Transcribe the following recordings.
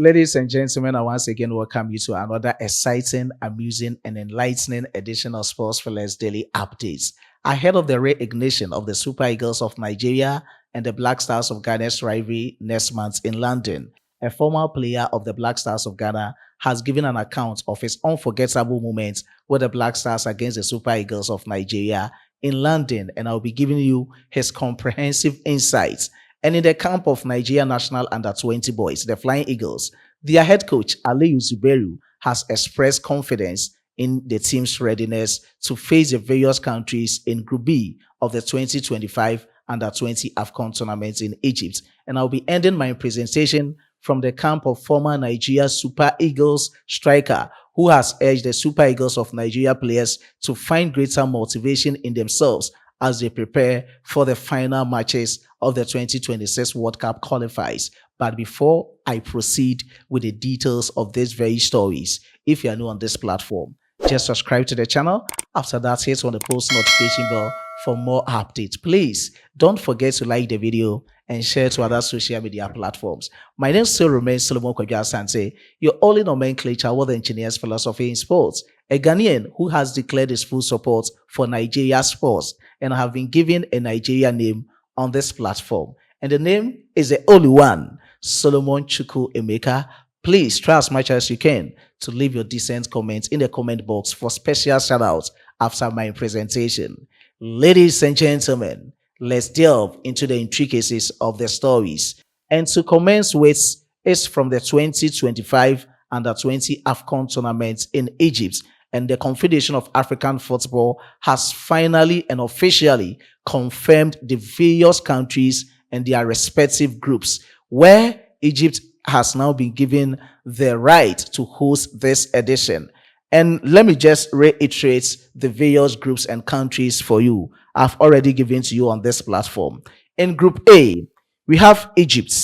Ladies and gentlemen, I once again welcome you to another exciting, amusing, and enlightening edition of Sports Fearless Daily Updates. Ahead of the re-ignition of the Super Eagles of Nigeria and the Black Stars of Ghana's rivalry next month in London, a former player of the Black Stars of Ghana has given an account of his unforgettable moments with the Black Stars against the Super Eagles of Nigeria in London, and I'll be giving you his comprehensive insights. And in the camp of Nigeria National Under-20 boys, the Flying Eagles, their head coach, Aliyu Zubairu, has expressed confidence in the team's readiness to face the various countries in Group B of the 2025 Under-20 AFCON tournament in Egypt. And I'll be ending my presentation from the camp of former Nigeria Super Eagles striker, who has urged the Super Eagles of Nigeria players to find greater motivation in themselves as they prepare for the final matches of the 2026 World Cup qualifiers. But before I proceed with the details of these very stories, if you are new on this platform, just subscribe to the channel. After that, hit on the post notification bell for more updates. Please don't forget to like the video and share to other social media platforms. My name still remains Solomon Kwadwo Asante, your only nomenclature with engineer's philosophy in sports, a Ghanaian who has declared his full support for Nigeria sports and have been given a Nigeria name on this platform. And the name is the only one, Solomon Chukwu Emeka. Please try as much as you can to leave your decent comments in the comment box for special shoutouts after my presentation. Ladies and gentlemen, let's delve into the intricacies of the stories. And to commence with is from the 2025 Under-20 AFCON tournament in Egypt. And the Confederation of African Football has finally and officially confirmed the various countries and their respective groups, where Egypt has now been given the right to host this edition. And let me just reiterate the various groups and countries for you. I've already given to you on this platform. In Group A, we have Egypt,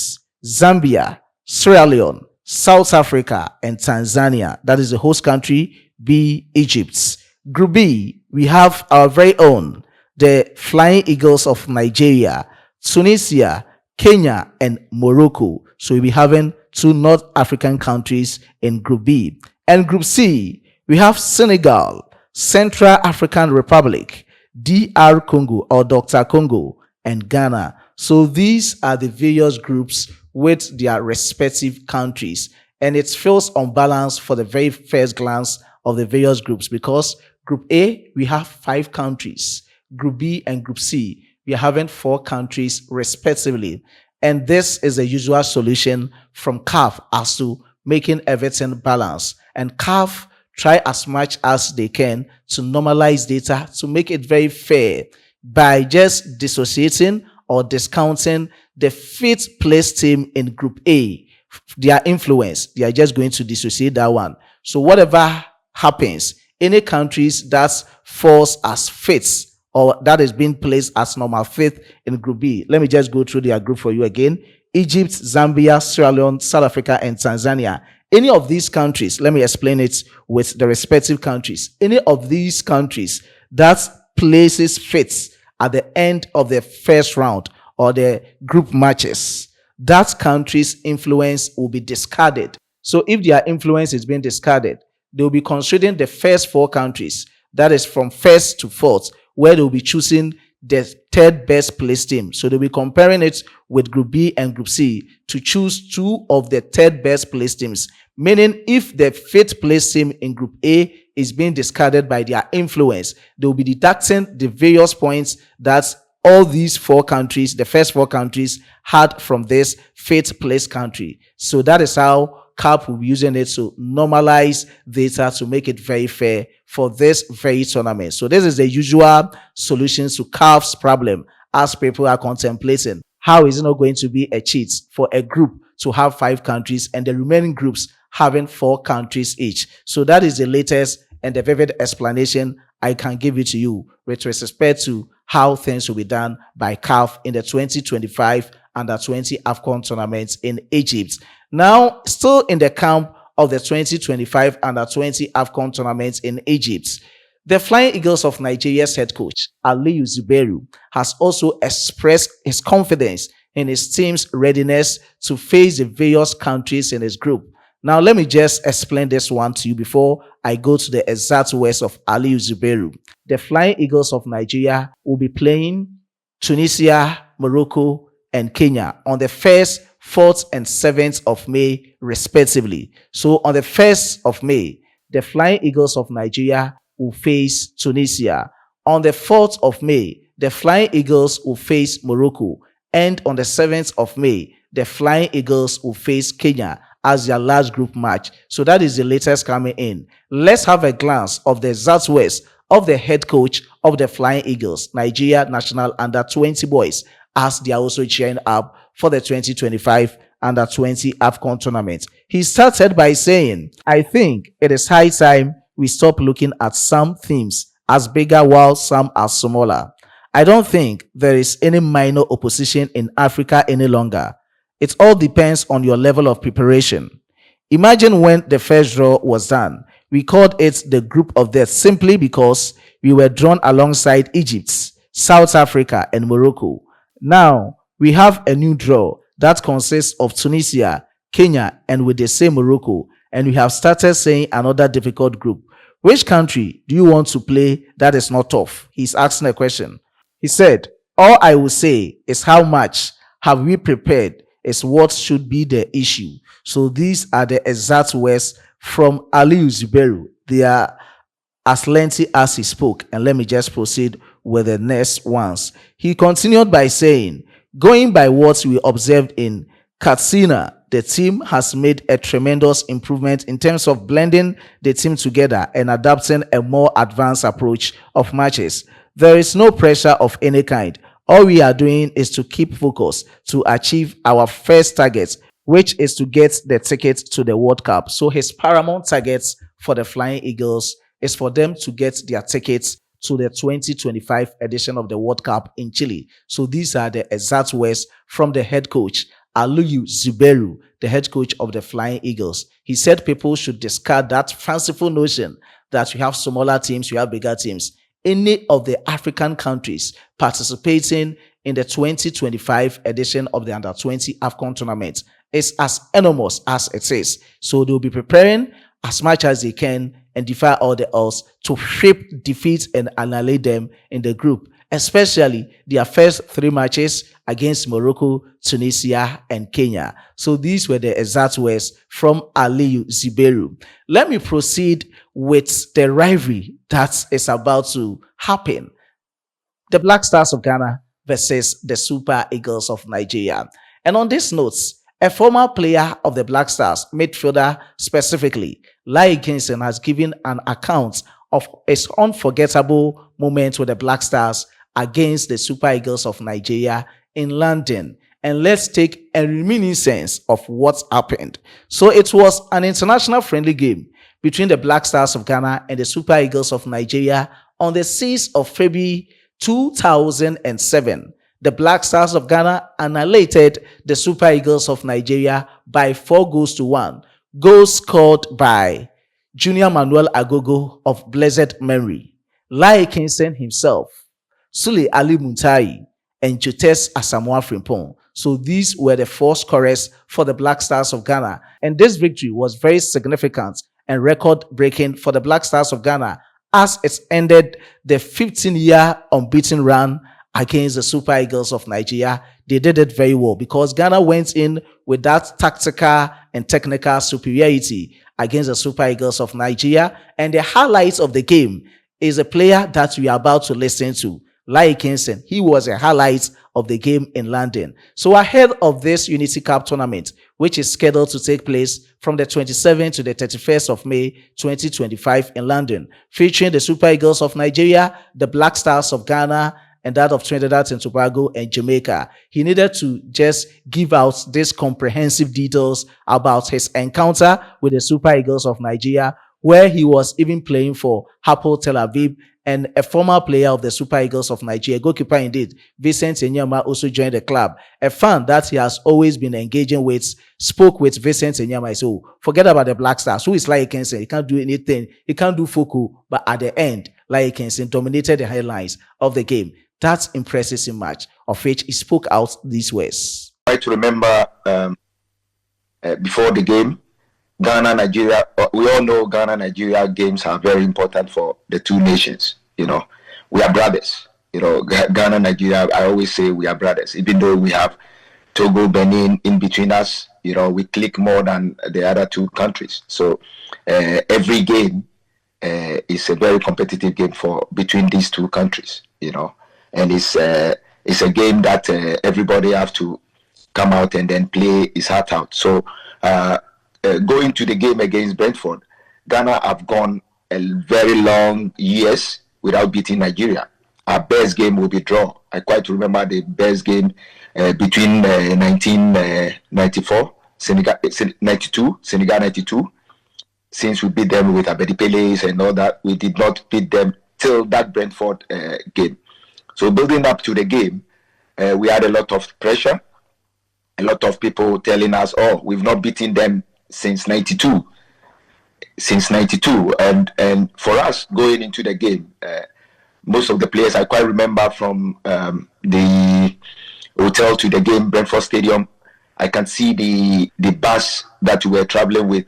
Zambia, Sierra Leone, South Africa, and Tanzania. That is the host country. B, Egypt. Group B, we have our very own, the Flying Eagles of Nigeria, Tunisia, Kenya, and Morocco. So we'll be having two North African countries in Group B. And Group C, we have Senegal, Central African Republic, DR Congo or Dr. Congo, and Ghana. So these are the various groups with their respective countries. And it feels unbalanced for the very first glance of the various groups, because Group A, we have 5 countries. Group B and Group C, we are having 4 countries respectively. And this is the usual solution from CAF as to making everything balanced. And CAF try as much as they can to normalize data to make it very fair by just dissociating or discounting the 5th place team in Group A. Their influence, they are just going to dissociate that one. So whatever happens, any countries that falls as 5th or that is being placed as normal 5th in Group B. Let me just go through their group for you again. Egypt, Zambia, Sierra Leone, South Africa, and Tanzania. Any of these countries, let me explain it with the respective countries. Any of these countries that places 5th at the end of the first round or the group matches, that country's influence will be discarded. So if their influence is being discarded, they will be considering the first 4 countries, that is from 1st to 4th, where they will be choosing the 3rd best placed team. So they'll be comparing it with Group B and Group C to choose 2 of the 3rd best placed teams. Meaning if the 5th placed team in Group A is being discarded by their influence, they will be deducting the various points that all these 4 countries, the first 4 countries, had from this 5th place country. So that is how CAP will be using it to normalize data to make it very fair for this very tournament. So this is the usual solutions to CAF's problem as people are contemplating. How is it not going to be a cheat for a group to have 5 countries and the remaining groups having 4 countries each? So that is the latest and the vivid explanation I can give it to you with respect to how things will be done by CAF in the 2025 Under-20 AFCON tournament in Egypt. Now, still in the camp of the 2025 Under-20 AFCON tournament in Egypt, the Flying Eagles of Nigeria's head coach, Aliyu Zubairu, has also expressed his confidence in his team's readiness to face the various countries in his group. Now, let me just explain this one to you before I go to the exact words of Aliyu Zubairu. The Flying Eagles of Nigeria will be playing Tunisia, Morocco, and Kenya on the 1st, 4th, and 7th of May, respectively. So, on the 1st of May, the Flying Eagles of Nigeria will face Tunisia. On the 4th of May, the Flying Eagles will face Morocco. And on the 7th of May, the Flying Eagles will face Kenya as their last group match. So that is the latest coming in. Let's have a glance of the exact words of the head coach of the Flying Eagles, Nigeria National Under-20 boys, as they are also cheering up for the 2025 Under-20 AFCON tournament. He started by saying, "I think it is high time we stop looking at some themes as bigger while some are smaller. I don't think there is any minor opposition in Africa any longer. It all depends on your level of preparation. Imagine when the first draw was done. We called it the group of death simply because we were drawn alongside Egypt, South Africa, and Morocco. Now we have a new draw that consists of Tunisia, Kenya, and with the same Morocco, and we have started saying another difficult group. Which country do you want to play that is not tough?" He's asking a question. He said, "All I will say is how much have we prepared is what should be the issue." So these are the exact words from Aliyu Zubairu. They are as lengthy as he spoke. And let me just proceed with the next ones. He continued by saying, "Going by what we observed in Katsina, the team has made a tremendous improvement in terms of blending the team together and adopting a more advanced approach of matches. There is no pressure of any kind. All we are doing is to keep focused to achieve our first target, which is to get the ticket to the World Cup." So his paramount targets for the Flying Eagles is for them to get their tickets to the 2025 edition of the World Cup in Chile. So these are the exact words from the head coach, Aliyu Zubairu, the head coach of the Flying Eagles. He said people should discard that fanciful notion that we have smaller teams, we have bigger teams. Any of the African countries participating in the 2025 edition of the Under-20 AFCON tournament is as enormous as it is. So they'll be preparing as much as they can and defy all the odds to shape, defeat, and annihilate them in the group, especially their first 3 matches against Morocco, Tunisia, and Kenya. So these were the exact words from Aliyu Zubairu. Let me proceed with the rivalry that is about to happen. The Black Stars of Ghana versus the Super Eagles of Nigeria. And on this note, a former player of the Black Stars, midfielder specifically, Lai Kinson, has given an account of his unforgettable moment with the Black Stars against the Super Eagles of Nigeria in London. And let's take a reminiscence of what happened. So it was an international friendly game between the Black Stars of Ghana and the Super Eagles of Nigeria on the 6th of February 2007. The Black Stars of Ghana annihilated the Super Eagles of Nigeria by 4-1. Goals scored by Junior Manuel Agogo of blessed memory, Lai Kinson himself, Sule Ali Muntai, and Jotes Asamoah Frimpong. So these were the 4 scorers for the Black Stars of Ghana. And this victory was very significant and record-breaking for the Black Stars of Ghana as it ended the 15-year unbeaten run against the Super Eagles of Nigeria. They did it very well because Ghana went in with that tactical and technical superiority against the Super Eagles of Nigeria. And the highlight of the game is a player that we are about to listen to, Lai Kinson. He was a highlight of the game in London. So ahead of this Unity Cup tournament, which is scheduled to take place from the 27th to the 31st of May 2025 in London, featuring the Super Eagles of Nigeria, the Black Stars of Ghana, and that of Trinidad and Tobago and Jamaica, he needed to just give out these comprehensive details about his encounter with the Super Eagles of Nigeria, where he was even playing for Hapoel Tel Aviv, and a former player of the Super Eagles of Nigeria, goalkeeper indeed, Vincent Enyama, also joined the club. A fan that he has always been engaging with spoke with Vincent Enyama. He said, "Oh, forget about the Black Stars. Who is Lai Kinson? He can't do anything. He can't do foco." But at the end, Lai Kinson dominated the headlines of the game. That impresses him much, of which he spoke out these words. try to remember before the game, Ghana, Nigeria. We all know Ghana, Nigeria games are very important for the two nations. You know, we are brothers. You know, Ghana, Nigeria. I always say we are brothers, even though we have Togo, Benin in between us. You know, we click more than the other two countries. So every game is a very competitive game for between these two countries. You know, and it's a game that everybody have to come out and then play his heart out. So going to the game against Brentford, Ghana have gone a very long years without beating Nigeria. Our best game will be draw. I quite remember the best game between 1994, Senegal 92, Senegal 92. Since we beat them with Abedi Pele's and all that, we did not beat them till that Brentford game. So building up to the game, we had a lot of pressure. A lot of people telling us, "Oh, we've not beaten them since '92." Since '92, and for us going into the game, most of the players I quite remember from the hotel to the game, Brentford Stadium. I can see the bus that we were traveling with.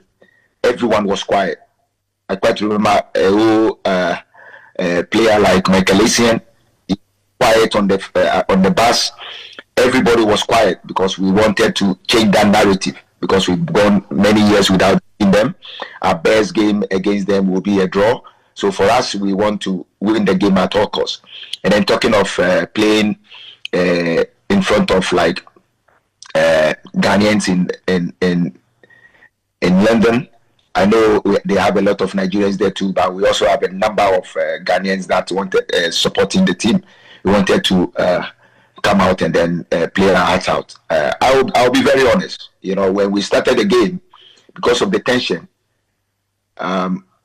Everyone was quiet. I quite remember a player like Michael Essien, quiet on the bus. Everybody was quiet because we wanted to change that narrative, because we've gone many years without beating them. Our best game against them will be a draw. So for us, we want to win the game at all costs. And then talking of playing in front of like Ghanaians in London, I know they have a lot of Nigerians there too, but we also have a number of Ghanaians that wanted supporting the team. We wanted to come out and then play our hearts out. I'll be very honest. You know, when we started the game, because of the tension,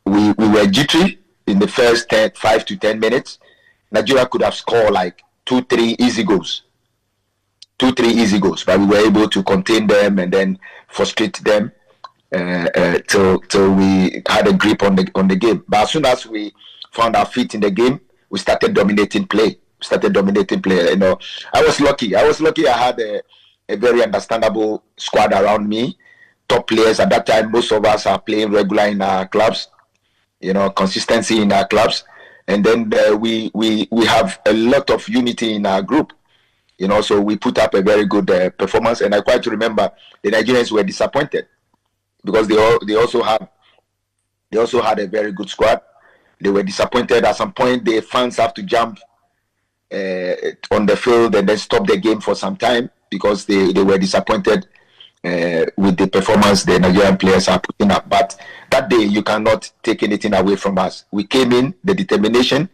we were jittery in the first 5 to 10 minutes. Nigeria could have scored like 2-3 easy goals. 2-3 easy goals, but we were able to contain them and then frustrate them till we had a grip on the game. But as soon as we found our feet in the game, we started dominating play. You know, I was lucky. I had a very understandable squad around me. Top players at that time. Most of us are playing regular in our clubs. You know, consistency in our clubs, and then we have a lot of unity in our group. You know, so we put up a very good performance. And I quite remember the Nigerians were disappointed because they also had a very good squad. They were disappointed. At some point, the fans have to jump on the field and then stop the game for some time because they were disappointed with the performance the Nigerian players are putting up. But that day, you cannot take anything away from us. We came in, the determination,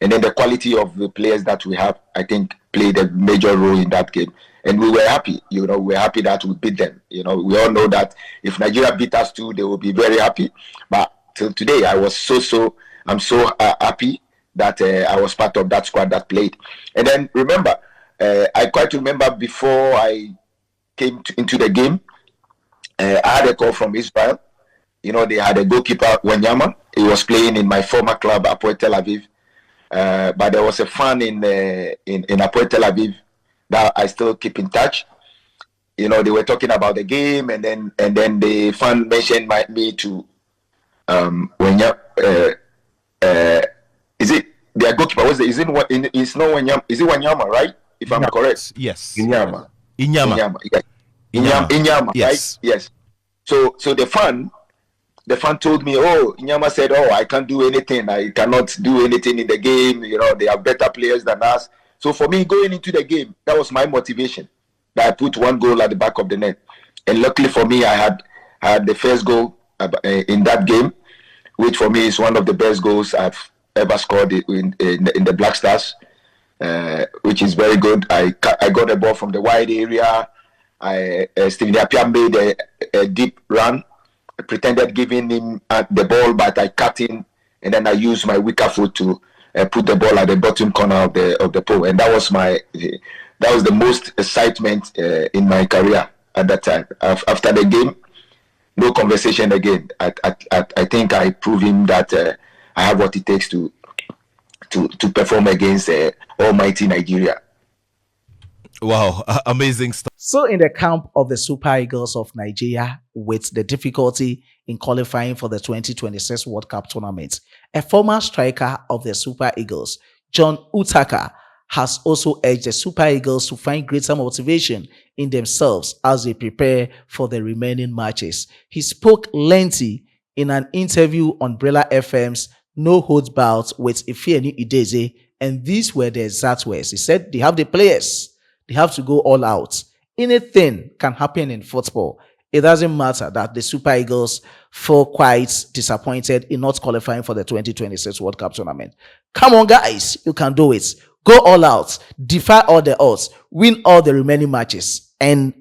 and then the quality of the players that we have, I think, played a major role in that game. And we were happy, you know, we were happy that we beat them. You know, we all know that if Nigeria beat us too, they will be very happy. But till today, I'm so happy that I was part of that squad that played. And then remember, I quite remember before I came into the game, I had a call from Israel. You know, they had a goalkeeper, Wanyama. He was playing in my former club, Hapoel Tel Aviv. But there was a fan in Hapoel Tel Aviv that I still keep in touch. You know, they were talking about the game, and then the fan mentioned me to Wanyama. Is it their goalkeeper? It's not Wanyama. Is it Wanyama, right? If I'm correct. Yes. Inyama. Yes. Inyama. Yes. Right? Yes. So the fan told me, oh, Inyama said, oh, I can't do anything. I cannot do anything in the game. You know, they are better players than us. So for me, going into the game, that was my motivation. That I put one goal at the back of the net. And luckily for me, I had the first goal in that game, which for me is one of the best goals I've ever scored in the Black Stars, which is very good. I got the ball from the wide area. Steven Appiah made a deep run. I pretended giving him the ball, but I cut in, and then I used my weaker foot to put the ball at the bottom corner of the pole, and that was the most excitement in my career at that time. After the game, no conversation again. I think I proved him that I have what it takes to perform against almighty Nigeria. Wow, amazing stuff. So, in the camp of the Super Eagles of Nigeria, with the difficulty in qualifying for the 2026 World Cup tournament, a former striker of the Super Eagles, John Utaka, has also urged the Super Eagles to find greater motivation in themselves as they prepare for the remaining matches. He spoke lengthy in an interview on Brella FM's No Holds Barred with Ifeanyi Udeze, and these were the exact words. He said they have the players, they have to go all out. Anything can happen in football. It doesn't matter that the Super Eagles feel quite disappointed in not qualifying for the 2026 World Cup tournament. Come on, guys, you can do it. Go all out, defy all the odds, win all the remaining matches. And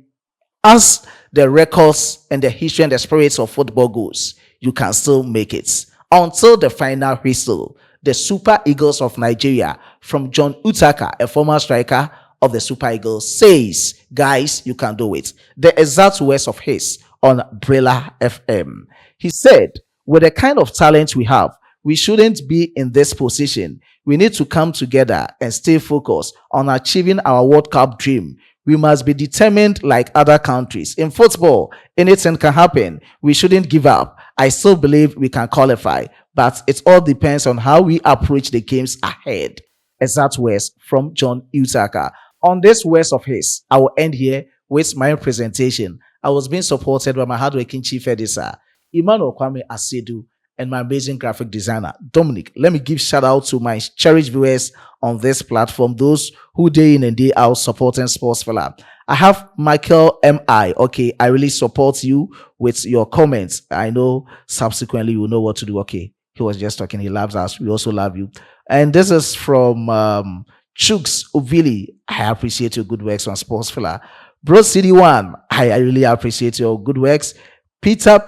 as the records and the history and the spirits of football goes, you can still make it. Until the final whistle, the Super Eagles of Nigeria, from John Utaka, a former striker of the Super Eagles, says, guys, you can do it. The exact words of his on Brella FM. He said, with the kind of talent we have, we shouldn't be in this position. We need to come together and stay focused on achieving our World Cup dream. We must be determined like other countries. In football, anything can happen. We shouldn't give up. I still believe we can qualify, but it all depends on how we approach the games ahead. Exact words from John Utaka. On this words of his, I will end here with my presentation. I was being supported by my hardworking chief editor, Emmanuel Kwame Asedu, and my amazing graphic designer, Dominic. Let me give shout out to my cherished viewers on this platform, those who day in and day out supporting Sports Fella. I have Michael M.I. Okay, I really support you with your comments. I know subsequently you will know what to do. Okay, he was just talking. He loves us. We also love you. And this is from Chooks Ovili. I appreciate your good works on Sports Fella. Bro City One, I really appreciate your good works. Peter,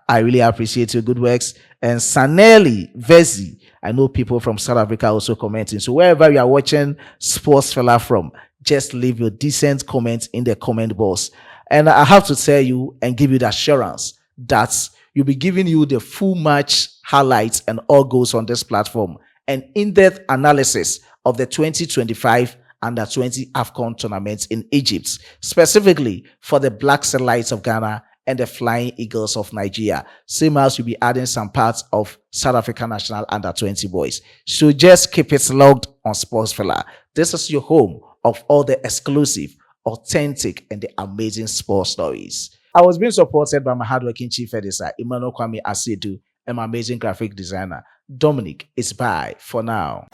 I really appreciate your good works. And Sanelli Vezi, I know people from South Africa also commenting. So wherever you are watching Sports Fella from, just leave your decent comment in the comment box. And I have to tell you and give you the assurance that we'll be giving you the full match highlights and all goals on this platform, and in-depth analysis of the 2025 Under-20 AFCON tournament in Egypt, specifically for the Black Satellites of Ghana and the Flying Eagles of Nigeria. Same as we'll be adding some parts of South African national Under-20 boys. So just keep it logged on Sports Fella. This is your home of all the exclusive, authentic, and the amazing sports stories. I was being supported by my hardworking chief editor, Emmanuel Kwame Asedu, and my amazing graphic designer, Dominic. It's bye for now.